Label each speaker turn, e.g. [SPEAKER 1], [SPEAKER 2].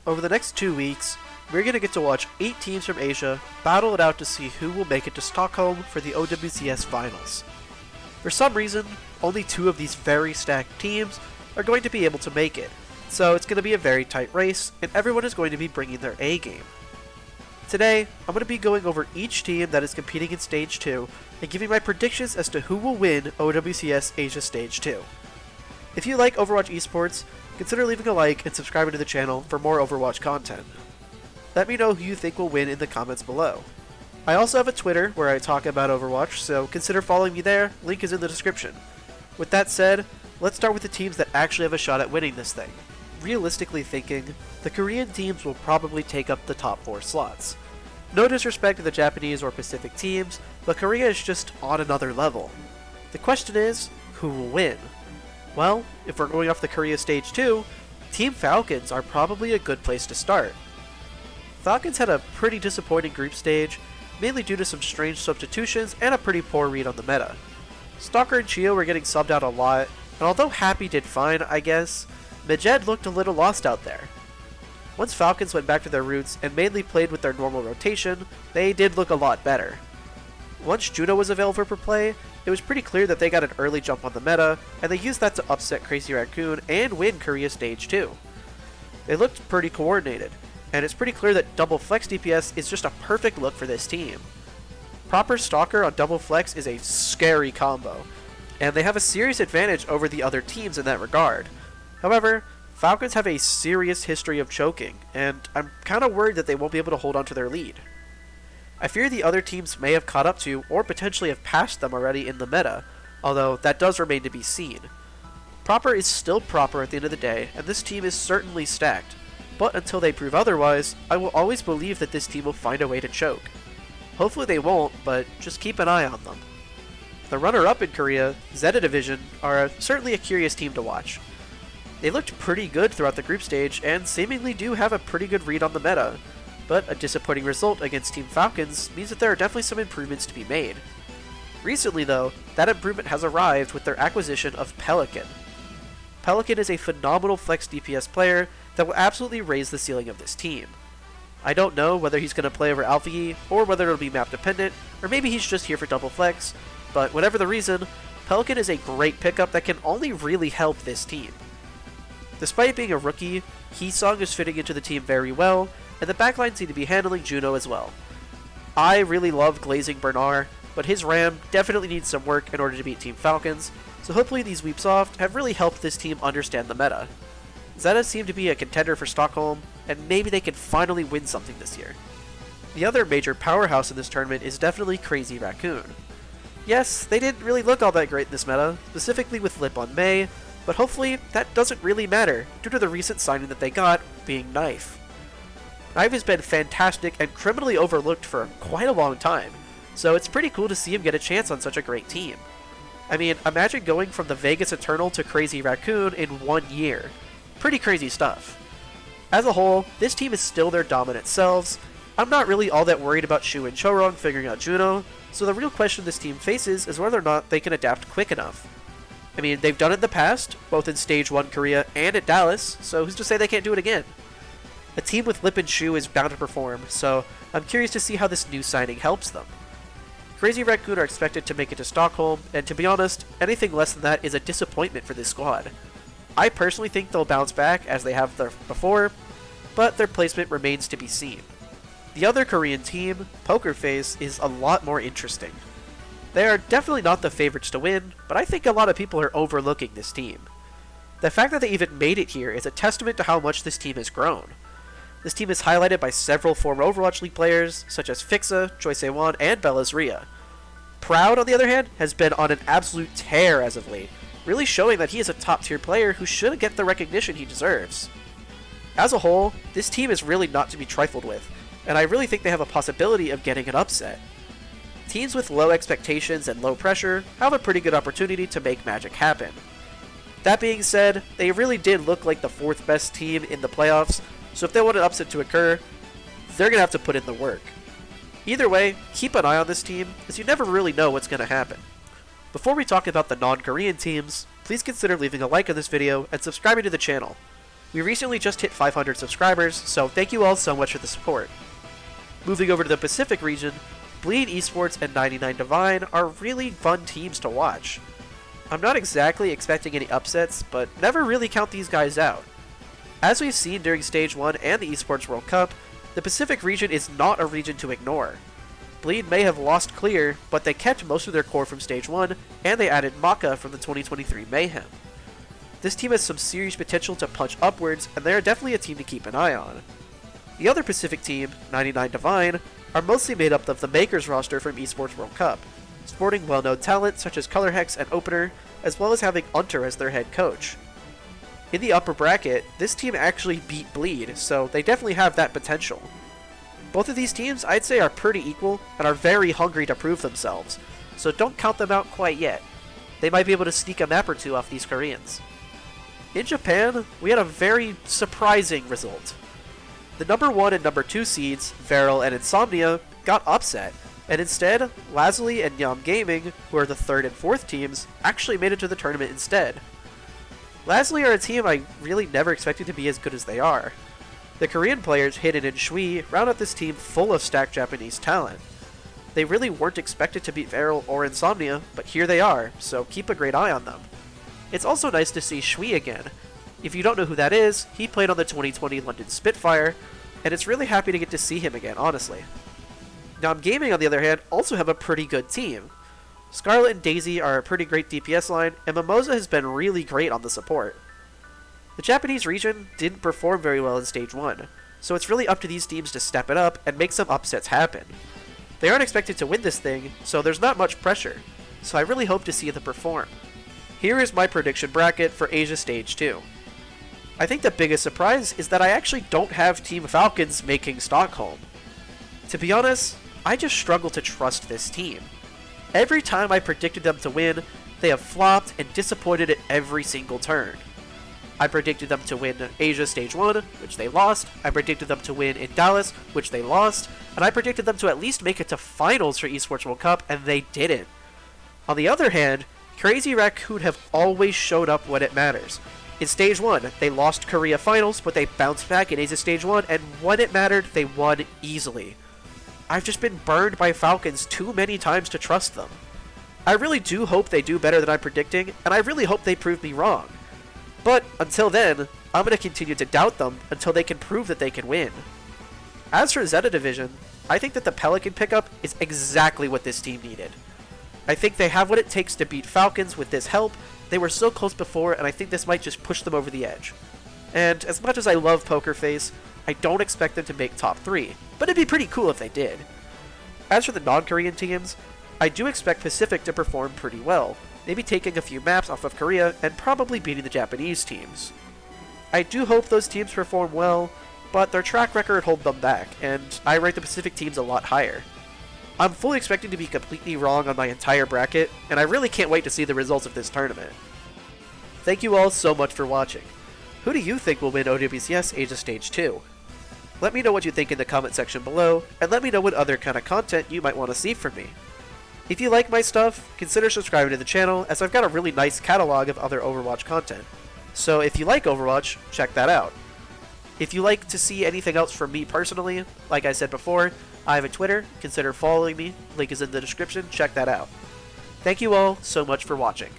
[SPEAKER 1] over the next 2 weeks, we're going to get to watch 8 teams from Asia battle it out to see who will make it to Stockholm for the OWCS finals. For some reason, only 2 of these very stacked teams are going to be able to make it, so it's going to be a very tight race, and everyone is going to be bringing their A game. Today, I'm going to be going over each team that is competing in Stage 2 and giving my predictions as to who will win OWCS Asia Stage 2. If you like Overwatch esports, consider leaving a like and subscribing to the channel for more Overwatch content. Let me know who you think will win in the comments below. I also have a Twitter where I talk about Overwatch, so consider following me there, link is in the description. With that said, let's start with the teams that actually have a shot at winning this thing. Realistically thinking, the Korean teams will probably take up the top 4 slots. No disrespect to the Japanese or Pacific teams, but Korea is just on another level. The question is, who will win? Well, if we're going off the Korea Stage 2, Team Falcons are probably a good place to start. Falcons had a pretty disappointing group stage, mainly due to some strange substitutions and a pretty poor read on the meta. Stalker and Chio were getting subbed out a lot, and although Happy did fine, I guess, Majed looked a little lost out there. Once Falcons went back to their roots and mainly played with their normal rotation, they did look a lot better. Once Juno was available for play, it was pretty clear that they got an early jump on the meta, and they used that to upset Crazy Raccoon and win Korea Stage 2. They looked pretty coordinated, and it's pretty clear that double flex DPS is just a perfect look for this team. Proper Stalker on double flex is a scary combo, and they have a serious advantage over the other teams in that regard. However, Falcons have a serious history of choking, and I'm kinda worried that they won't be able to hold on to their lead. I fear the other teams may have caught up to, or potentially have passed them already in the meta, although that does remain to be seen. Proper is still Proper at the end of the day, and this team is certainly stacked, but until they prove otherwise, I will always believe that this team will find a way to choke. Hopefully they won't, but just keep an eye on them. The runner-up in Korea, Zeta Division, are certainly a curious team to watch. They looked pretty good throughout the group stage, and seemingly do have a pretty good read on the meta, but a disappointing result against Team Falcons means that there are definitely some improvements to be made. Recently though, that improvement has arrived with their acquisition of Pelican. Pelican is a phenomenal flex DPS player that will absolutely raise the ceiling of this team. I don't know whether he's going to play over Alpha E, or whether it'll be map dependent, or maybe he's just here for double flex, but whatever the reason, Pelican is a great pickup that can only really help this team. Despite being a rookie, Heesong is fitting into the team very well, and the backline seem to be handling Juno as well. I really love glazing Bernard, but his RAM definitely needs some work in order to beat Team Falcons, so hopefully these Weepsoft have really helped this team understand the meta. Zeta seem to be a contender for Stockholm, and maybe they can finally win something this year. The other major powerhouse in this tournament is definitely Crazy Raccoon. Yes, they didn't really look all that great in this meta, specifically with Lip on Mei, but hopefully that doesn't really matter due to the recent signing that they got, being Knife. Knife has been fantastic and criminally overlooked for quite a long time, so it's pretty cool to see him get a chance on such a great team. I mean, imagine going from the Vegas Eternal to Crazy Raccoon in 1 year. Pretty crazy stuff. As a whole, this team is still their dominant selves. I'm not really all that worried about Shu and Chorong figuring out Juno, so the real question this team faces is whether or not they can adapt quick enough. I mean, they've done it in the past, both in Stage 1 Korea and at Dallas, so who's to say they can't do it again? A team with Lip and Shu is bound to perform, so I'm curious to see how this new signing helps them. Crazy Raccoon are expected to make it to Stockholm, and to be honest, anything less than that is a disappointment for this squad. I personally think they'll bounce back as they have before, but their placement remains to be seen. The other Korean team, Poker Face, is a lot more interesting. They are definitely not the favorites to win, but I think a lot of people are overlooking this team. The fact that they even made it here is a testament to how much this team has grown. This team is highlighted by several former Overwatch League players, such as Fixa, Choi Se-won, and Bella's Rhea. Proud, on the other hand, has been on an absolute tear as of late, really showing that he is a top-tier player who should get the recognition he deserves. As a whole, this team is really not to be trifled with, and I really think they have a possibility of getting an upset. Teams with low expectations and low pressure have a pretty good opportunity to make magic happen. That being said, they really did look like the 4th best team in the playoffs, so if they want an upset to occur, they're going to have to put in the work. Either way, keep an eye on this team, as you never really know what's going to happen. Before we talk about the non-Korean teams, please consider leaving a like on this video and subscribing to the channel. We recently just hit 500 subscribers, so thank you all so much for the support. Moving over to the Pacific region, Bleed Esports and 99 Divine are really fun teams to watch. I'm not exactly expecting any upsets, but never really count these guys out. As we've seen during Stage 1 and the Esports World Cup, the Pacific region is not a region to ignore. Bleed may have lost clear, but they kept most of their core from Stage 1, and they added Maka from the 2023 Mayhem. This team has some serious potential to punch upwards, and they are definitely a team to keep an eye on. The other Pacific team, 99 Divine, are mostly made up of the Makers roster from Esports World Cup, sporting well-known talent such as Colorhex and Opener, as well as having Unter as their head coach. In the upper bracket, this team actually beat Bleed, so they definitely have that potential. Both of these teams, I'd say, are pretty equal and are very hungry to prove themselves, so don't count them out quite yet. They might be able to sneak a map or two off these Koreans. In Japan, we had a very surprising result. The number 1 and number 2 seeds, Varel and Insomnia, got upset, and instead, Lazuli and Yam Gaming, who are the 3rd and 4th teams, actually made it to the tournament instead. Lazuli are a team I really never expected to be as good as they are. The Korean players Hidden and Shui round out this team full of stacked Japanese talent. They really weren't expected to beat Varel or Insomnia, but here they are, so keep a great eye on them. It's also nice to see Shui again. If you don't know who that is, he played on the 2020 London Spitfire, and it's really happy to get to see him again, honestly. Nam Gaming, on the other hand, also have a pretty good team. Scarlet and Daisy are a pretty great DPS line, and Mimosa has been really great on the support. The Japanese region didn't perform very well in Stage 1, so it's really up to these teams to step it up and make some upsets happen. They aren't expected to win this thing, so there's not much pressure, so I really hope to see them perform. Here is my prediction bracket for Asia Stage 2. I think the biggest surprise is that I actually don't have Team Falcons making Stockholm. To be honest, I just struggle to trust this team. Every time I predicted them to win, they have flopped and disappointed at every single turn. I predicted them to win Asia Stage 1, which they lost, I predicted them to win in Dallas, which they lost, and I predicted them to at least make it to finals for Esports World Cup, and they didn't. On the other hand, Crazy Raccoon have always showed up when it matters. In Stage 1, they lost Korea Finals, but they bounced back in Asia Stage 1, and when it mattered, they won easily. I've just been burned by Falcons too many times to trust them. I really do hope they do better than I'm predicting, and I really hope they prove me wrong. But until then, I'm going to continue to doubt them until they can prove that they can win. As for Zeta Division, I think that the Pelican pickup is exactly what this team needed. I think they have what it takes to beat Falcons with this help. They were so close before, and I think this might just push them over the edge. And as much as I love Poker Face, I don't expect them to make top 3, but it'd be pretty cool if they did. As for the non-Korean teams, I do expect Pacific to perform pretty well, maybe taking a few maps off of Korea and probably beating the Japanese teams. I do hope those teams perform well, but their track record holds them back, and I rank the Pacific teams a lot higher. I'm fully expecting to be completely wrong on my entire bracket, and I really can't wait to see the results of this tournament. Thank you all so much for watching. Who do you think will win OWCS Asia Stage 2? Let me know what you think in the comment section below, and let me know what other kind of content you might want to see from me. If you like my stuff, consider subscribing to the channel, as I've got a really nice catalog of other Overwatch content. So if you like Overwatch, check that out. If you like to see anything else from me personally, like I said before, I have a Twitter, consider following me, link is in the description, check that out. Thank you all so much for watching.